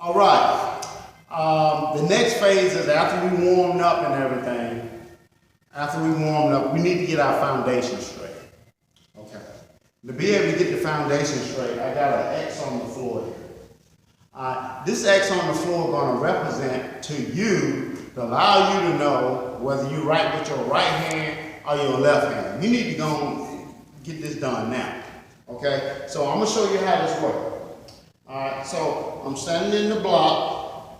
All right. The next phase is after we warmed up and everything. After we warmed up, we need to get our foundation straight. Okay. To be able to get the foundation straight, I got an X on the floor here. This X on the floor is going to represent to you to allow you to know whether you write with your right hand or your left hand. You need to go and get this done now. Okay? So I'm going to show you how this works. Alright, so I'm standing in the block,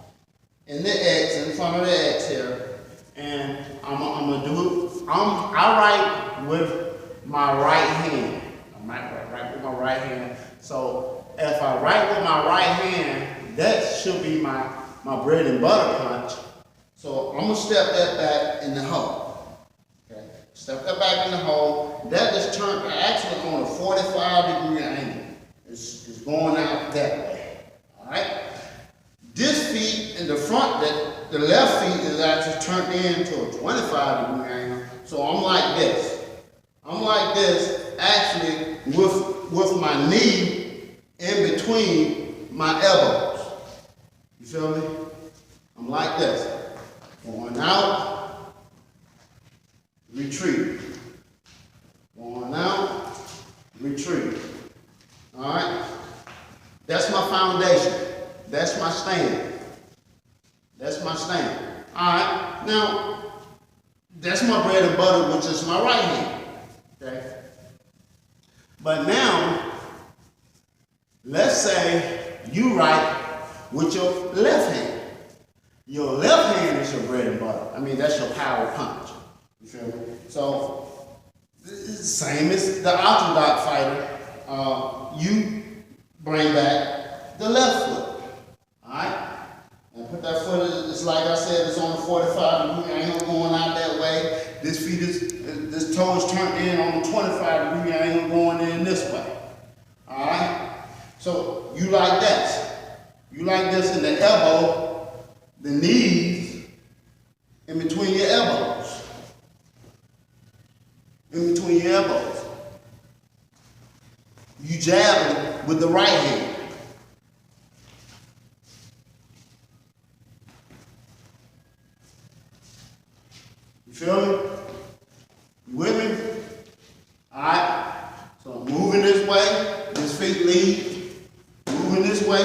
in the X, in front of the X here, and I'm gonna do it. I write with my right hand. I might write with my right hand. So if I write with my right hand, that should be my bread and butter punch. So I'm gonna step that back in the hole. Okay, step that back in the hole. That is turned actually on a 45-degree angle. It's going out that way. All right. This feet in the front, the left feet is actually turned into a 25-degree angle. So I'm like this. I'm like this, actually with my knee in between my elbows. You feel me? I'm like this. Going out, retreat. Going out, retreat. All right, that's my foundation. That's my stand. That's my stand. All right, now that's my bread and butter, which is my right hand. Okay, but now let's say you write with your left hand. Your left hand is your bread and butter. I mean, that's your power punch. You feel me? So same as the orthodox fighter. You bring back the left foot, all right? And put that foot, it's like I said, it's on a 45-degree angle going out that way. This toe is turned in on a 25-degree angle going in this way, all right? So you like that. You like this in the elbow, the knees, in between your elbows. In between your elbows. You jab it with the right hand. You feel me? You with me? Alright. So I'm moving this way, this feet lead. Moving this way,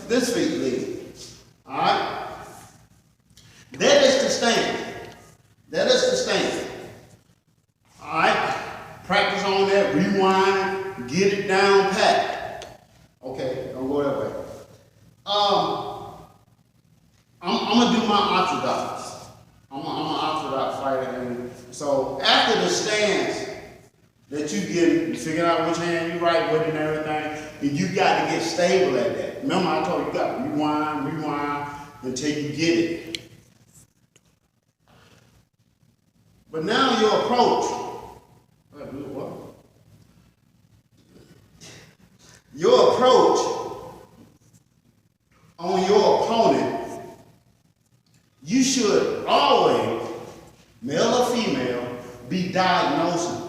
this feet lead. Alright? That is the stand. That is the stand. Alright? Practice on that, rewind. Get it down pat. Okay, don't go that way. I'm gonna do my orthodox. I'm an orthodox fighter, and so after the stance that you get, you figure out which hand you write with and everything, and you got to get stable at that. Remember, I told you you got to rewind until you get it. But now your approach. Your approach on your opponent, you should always, male or female, be diagnosing.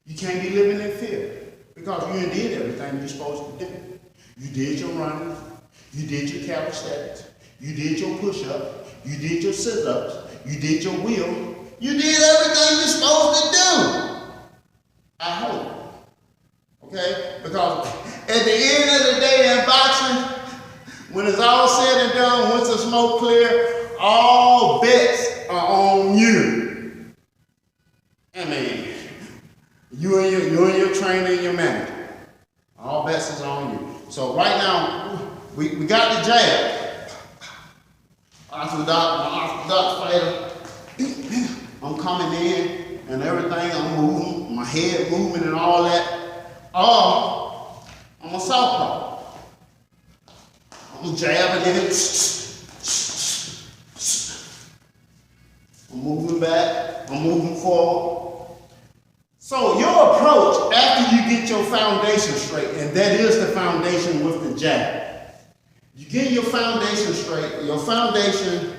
You can't be living in fear because you did everything you're supposed to do. You did your running, you did your calisthenics, you did your push-ups, you did your sit-ups, you did your wheel, you did everything you're supposed to do. I hope. Okay? Because at the end of the day in boxing, when it's all said and done, once the smoke clear, all bets are on you. I mean, you and your trainer and your manager. All bets is on you. So right now, we got the jab. Orthodox fighter. I'm coming in and everything. I'm moving, my head moving and all that. I'm a southpaw. I'm jabbing in. I'm moving back. I'm moving forward. So your approach after you get your foundation straight, and that is the foundation with the jab. You get your foundation straight. Your foundation.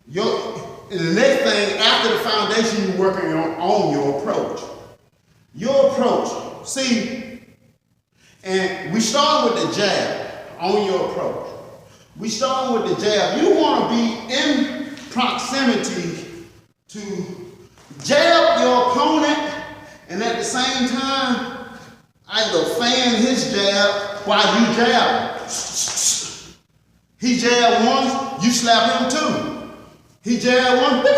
The next thing after the foundation, you're working on your approach. Your approach. See. And we start with the jab on your approach. We starting with the jab. You want to be in proximity to jab your opponent, and at the same time, either fan his jab while you jab. He jab once, you slap him two. He jab once,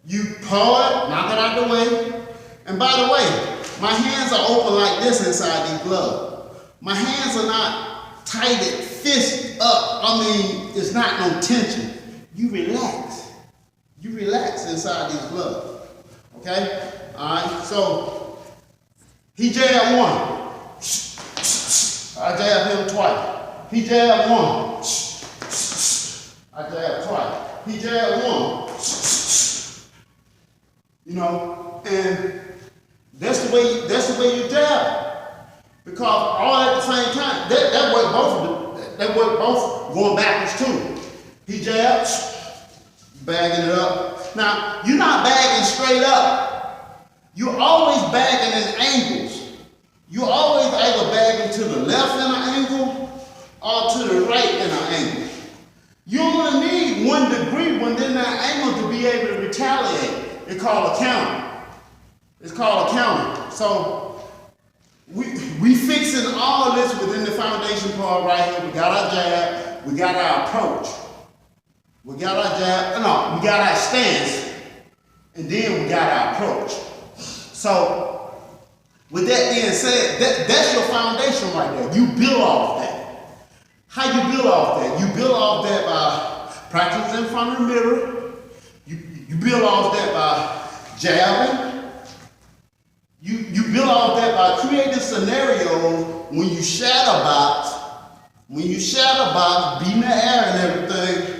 you pull it, knock it out the way. And by the way, my hands are open like this inside these gloves. My hands are not tighted, fist up. I mean, it's not no tension. You relax. You relax inside these gloves. Okay? All right, so he jabbed one. I jabbed him twice. He jabbed one. I jabbed twice. He jabbed one. You know, and that's the way you jab. Because all at the same time, that worked both going backwards too. He jabs, bagging it up. Now, you're not bagging straight up. You're always bagging in angles. You always either bagging to the left in an angle or to the right in an angle. You only need 1 degree within that angle to be able to retaliate. It's called a counter. It's called a counter. So we fixing all of this within the foundation part right here. We got our jab, we got our approach. We got our jab, no, we got our stance, and then we got our approach. So with that being said, that's your foundation right there. You build off that. How you build off that? You build off that by practicing in front of the mirror. You build off that by jabbing. You build off that by creating scenarios when you shadow box, beating the air and everything,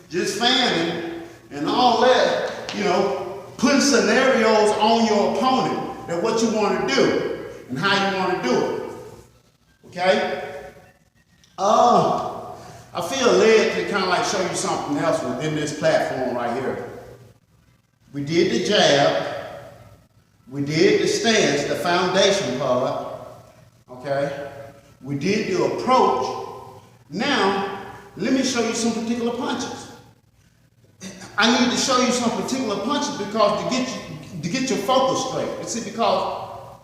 just fanning and all that, you know, putting scenarios on your opponent that what you want to do and how you want to do it. Okay? I feel led to kind of like show you something else within this platform right here. We did the jab. We did the stance, the foundation part, okay? We did the approach. Now, let me show you some particular punches. I need to show you some particular punches because to get your focus straight. You see, because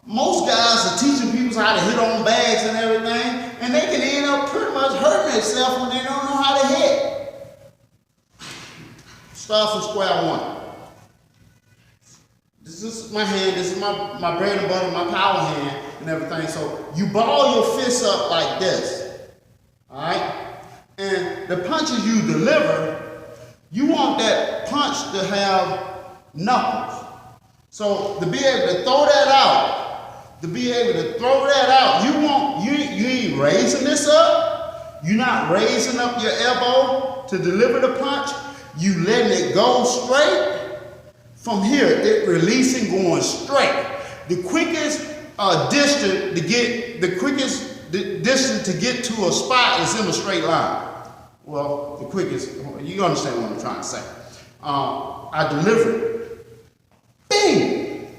most guys are teaching people how to hit on bags and everything, and they can end up pretty much hurting themselves when they don't know how to hit. Start from square one. This is my hand, this is my bread and butter, my power hand and everything. So you ball your fists up like this, all right? And the punches you deliver, you want that punch to have knuckles. So to be able to throw that out, you ain't raising this up. You're not raising up your elbow to deliver the punch. You letting it go straight. From here, it releasing, going straight. The quickest distance to get to a spot is in a straight line. Well, the quickest, you understand what I'm trying to say. I deliver it. Bing!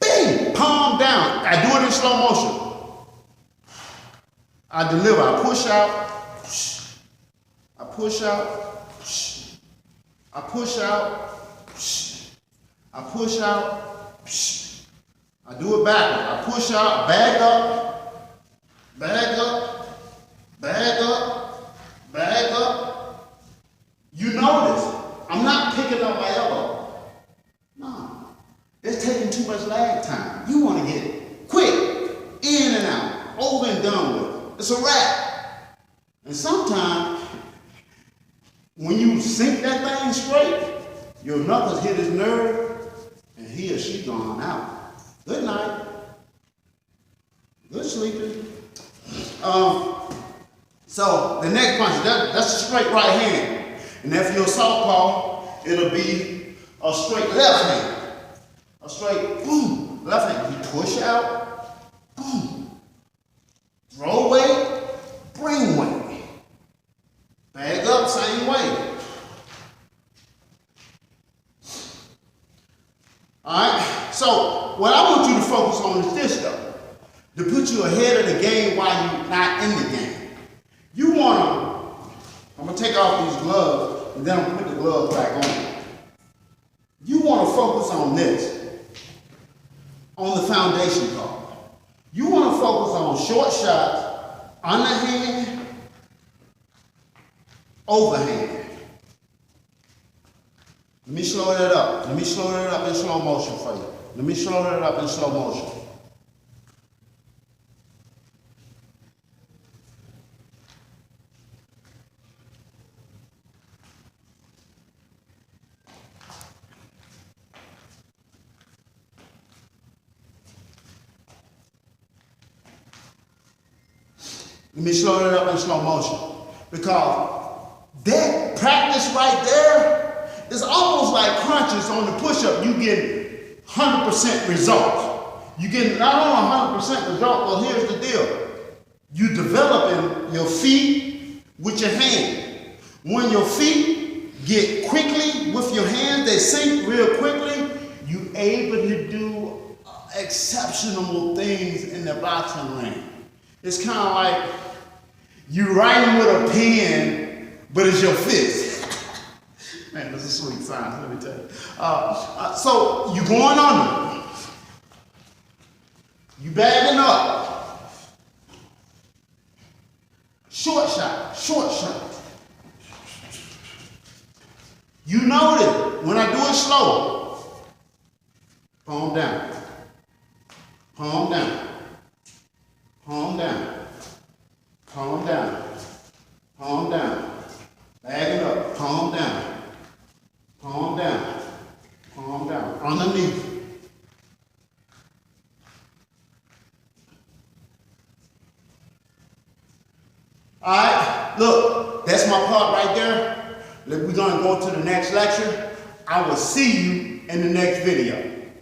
Bing! Palm down. I do it in slow motion. I deliver. I push out. I push out. I push out. I push out, I do it backwards. I push out, bag up, bag up, bag up, bag up. You notice, I'm not picking up my elbow. No, it's taking too much lag time. You want to get it quick, in and out, over and done with. It's a wrap. And sometimes, when you sink that thing straight, your knuckles hit his nerve, and he or she gone out. Good night. Good sleeping. So the next punch, that's a straight right hand. And if you're a southpaw, it'll be a straight left hand. A straight boom, left hand. You push out, boom. Throw weight, bring weight. Bag up, same way. All right, so what I want you to focus on is this though, to put you ahead of the game while you're not in the game. You want to take off these gloves and then I'm gonna put the gloves back on. You want to focus on this, on the foundation part. You want to focus on short shots, underhand, overhand. Let me slow that up. Let me slow that up in slow motion for you. Let me slow that up in slow motion. Let me slow that up in slow motion. Because that practice right there is almost like crunches on the push-up. You get 100% results. You get not only 100% result, well, here's the deal. You developing your feet with your hand. When your feet get quickly with your hands, they sink real quickly, you able to do exceptional things in the boxing ring. It's kind of like you writing with a pen, but it's your fist. Man, this is sweet science, let me tell you. So you going under. You bagging up. Short shot, short shot. You notice when I do it slow, palm down, palm down, palm down, palm down, palm down, bagging up, palm down, palm down, palm down, underneath. All right, look, that's my part right there. We're gonna go to the next lecture. I will see you in the next video.